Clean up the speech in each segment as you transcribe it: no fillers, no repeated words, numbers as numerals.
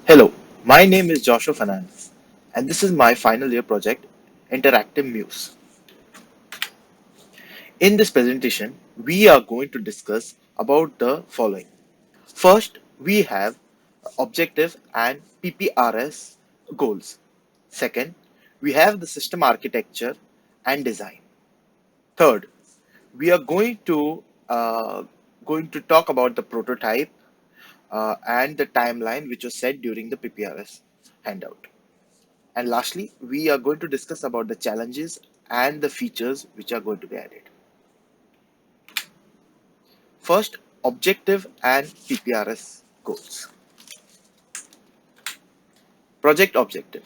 Hello, my name is Joshua Fernandez, and this is my final year project, Interactive Muse. In this presentation, we are going to discuss about the following. First, we have objective and PPRS goals. Second, we have the system architecture and design. Third, we are going to talk about the prototype and the timeline which was set during the PPRS handout. And lastly, we are going to discuss about the challenges and the features which are going to be added. First, objective and PPRS goals. Project objective.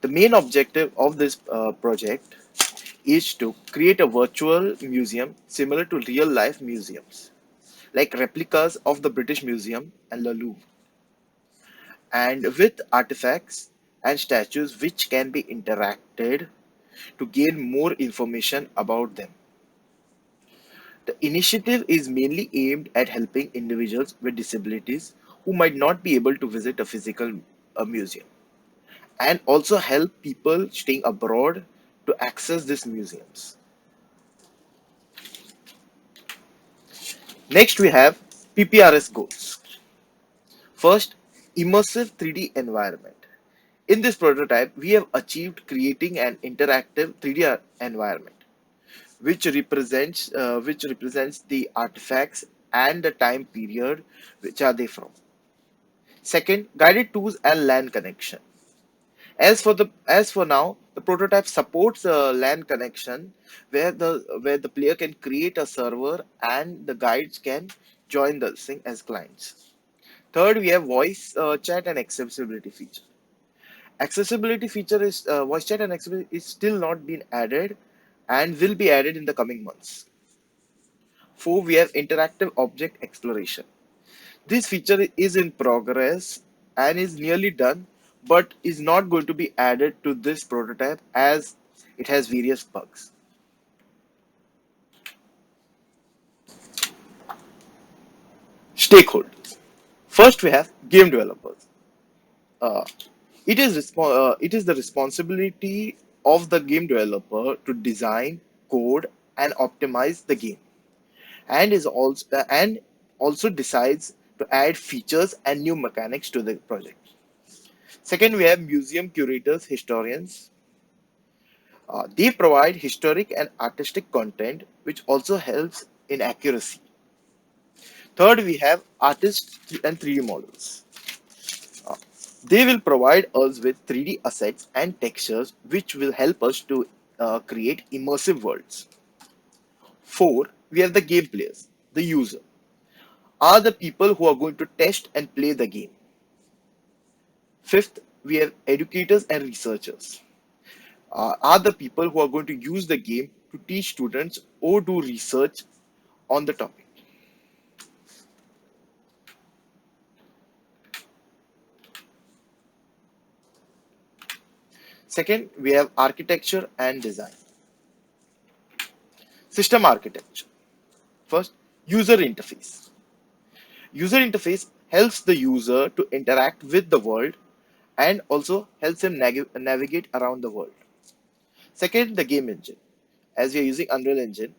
The main objective of this project is to create a virtual museum similar to real life museums, like replicas of the British Museum and the Louvre, and with artifacts and statues which can be interacted to gain more information about them. The initiative is mainly aimed at helping individuals with disabilities who might not be able to visit a physical museum, and also help people staying abroad to access these museums. Next, we have PPRS goals. First, immersive 3D environment. In this prototype, we have achieved creating an interactive 3D environment which represents the artifacts and the time period which are they from. Second, guided tools and LAN connection. As for now, the prototype supports a LAN connection where the player can create a server and the guides can join the thing as clients. Third, we have voice chat and accessibility feature. Accessibility feature is voice chat and accessibility is still not been added and will be added in the coming months. Four, we have interactive object exploration. This feature is in progress and is nearly done, but is not going to be added to this prototype as it has various bugs. Stakeholders. First, we have game developers. Uh, it is the responsibility of the game developer to design, code, and optimize the game, and also decides to add features and new mechanics to the project. Second, we have museum curators, historians. They provide historic and artistic content, which also helps in accuracy. Third, we have artists and 3D models. Uh, they will provide us with 3D assets and textures, which will help us to create immersive worlds. Four, we have the game players, the user, are the people who are going to test and play the game. Fifth, we have educators and researchers, are the people who are going to use the game to teach students or do research on the topic. Second, we have architecture and design. System architecture. First, user interface. User interface helps the user to interact with the world and also helps him navigate around the world. Second, the game engine. As we are using Unreal Engine,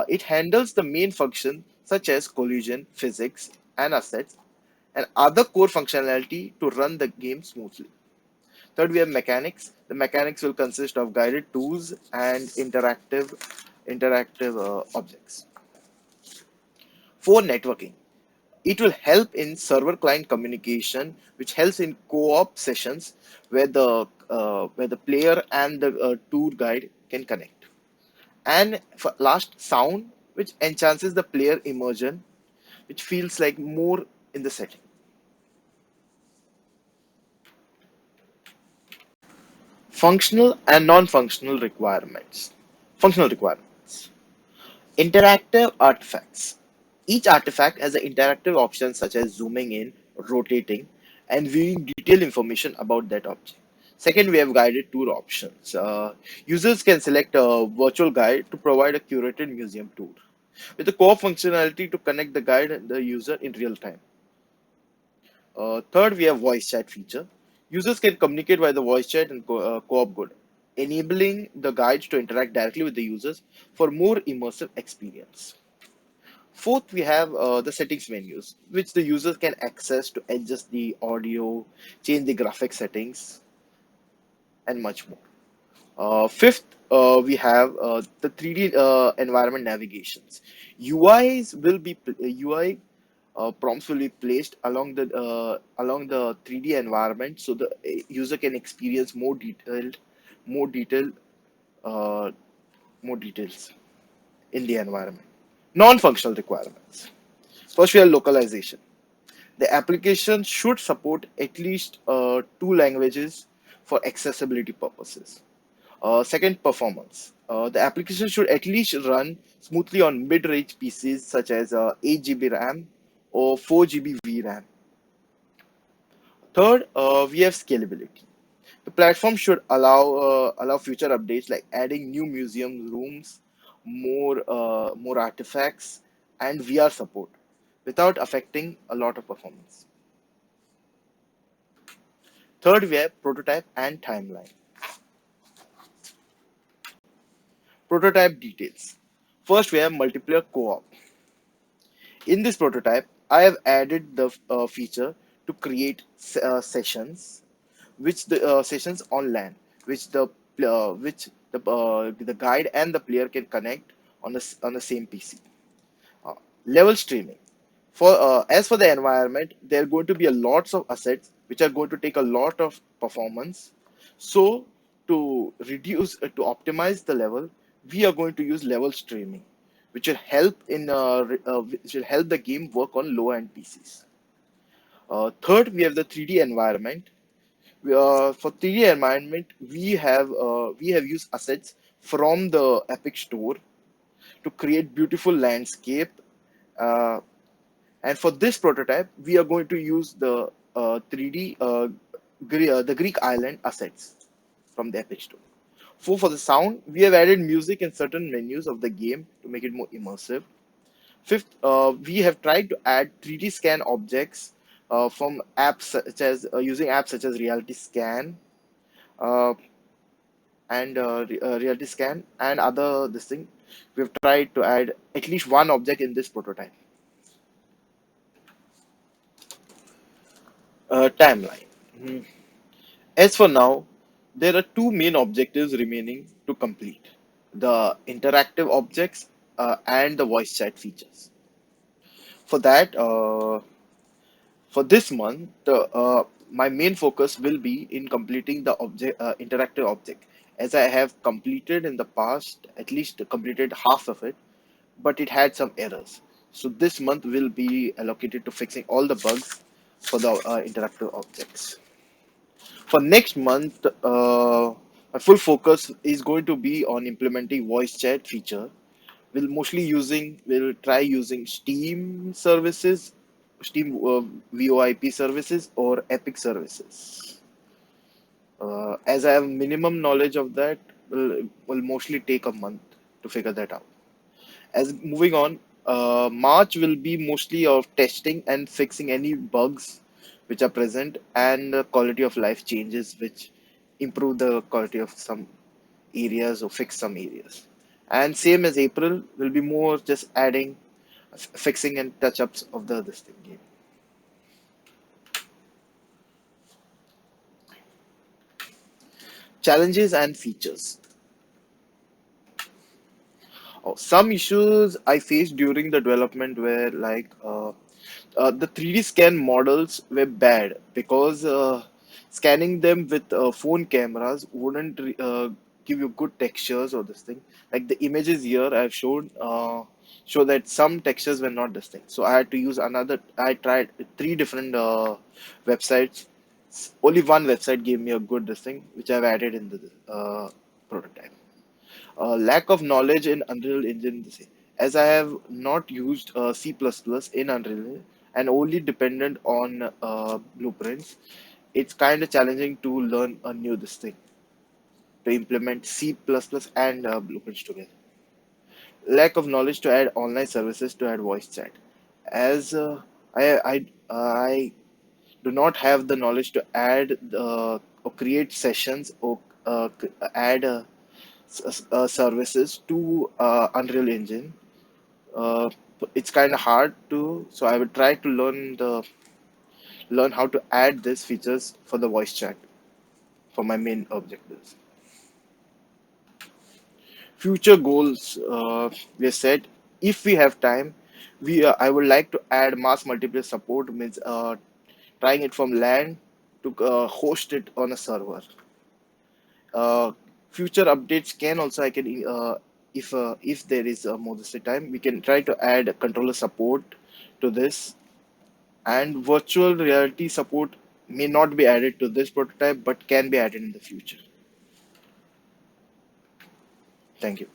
it handles the main function such as collision, physics, and assets, and other core functionality to run the game smoothly. Third, we have mechanics. The mechanics will consist of guided tools and interactive objects. For networking, it will help in server-client communication, which helps in co-op sessions where the player and the tour guide can connect. And for last, sound, which enhances the player immersion, which feels like more in the setting. Functional and non-functional requirements. Functional requirements. Interactive artifacts. Each artifact has an interactive option such as zooming in, rotating, and viewing detailed information about that object. Second, we have guided tour options. Users can select a virtual guide to provide a curated museum tour with the core functionality to connect the guide and the user in real time. Third, we have voice chat feature. Users can communicate via the voice chat and co-op code, enabling the guides to interact directly with the users for more immersive experience. Fourth, we have the settings menus, which the users can access to adjust the audio, change the graphic settings, and much more. Fifth, we have the 3D environment navigations. UI prompts will be placed along the 3D environment, so the user can experience more detailed, uh, more details in the environment. Non-functional requirements. First, we have localization. The application should support at least two languages for accessibility purposes. Second, performance. The application should at least run smoothly on mid-range PCs such as 8 GB RAM or 4 GB VRAM. Third, we have scalability. The platform should allow future updates like adding new museum rooms, more artifacts, and VR support without affecting a lot of performance. Third, we have prototype and timeline. Prototype details. First, we have multiplayer co-op. In this prototype, I have added the feature to create sessions, which the sessions on LAN, which the guide and the player can connect on the same PC. Uh, Level streaming. As for the environment, there are going to be a lots of assets which are going to take a lot of performance. So to optimize the level, we are going to use level streaming, which will help the game work on low end PCs. Third, we have the 3D environment. For 3D environment, we have used assets from the Epic Store to create beautiful landscape. Uh, and for this prototype, we are going to use the 3D the Greek island assets from the Epic Store. For the sound, we have added music in certain menus of the game to make it more immersive. Fifth, we have tried to add 3D scan objects from apps such as using apps such as Reality Scan uh, and Reality Scan and other this thing. We've tried to add at least one object in this prototype. Timeline. Mhm. As for now, there are two main objectives remaining to complete: the interactive objects and the voice chat features. For that, for this month, my main focus will be in completing the interactive object, as I have completed in the past, at least completed half of it, but it had some errors. So this month will be allocated to fixing all the bugs for the interactive objects. For next month, my full focus is going to be on implementing voice chat feature. We'll try using Steam services, Steam VoIP services or Epic services. As I have minimum knowledge of that, will mostly take a month to figure that out. As moving on, March will be mostly of testing and fixing any bugs which are present and quality of life changes which improve the quality of some areas or fix some areas. And same as April will be more just adding, fixing and touch ups of the this thing game. Challenges and features. Oh, some issues I faced during the development were like the 3D scan models were bad because scanning them with phone cameras wouldn't give you good textures or this thing. Like the images here I've shown show that some textures were not this thing. So I had to use another. I tried three different websites. Only one website gave me a good this thing, which I've added in the prototype. Lack of knowledge in Unreal Engine, as I have not used C++ in Unreal and only dependent on blueprints. It's kind of challenging to learn a new this thing to implement C++ and blueprints together. Lack of knowledge to add online services to add voice chat, as I do not have the knowledge to add or create sessions or add services to Unreal Engine. Uh, it's kind of hard to, so I would try to learn how to add these features for the voice chat for my main objectives. Future goals, we have said, if we have time, we I would like to add mass multiplayer support, means trying it from LAN to host it on a server. Uh, Future updates can also, I can if there is more this time, we can try to add controller support to this, and virtual reality support may not be added to this prototype but can be added in the future. Thank you.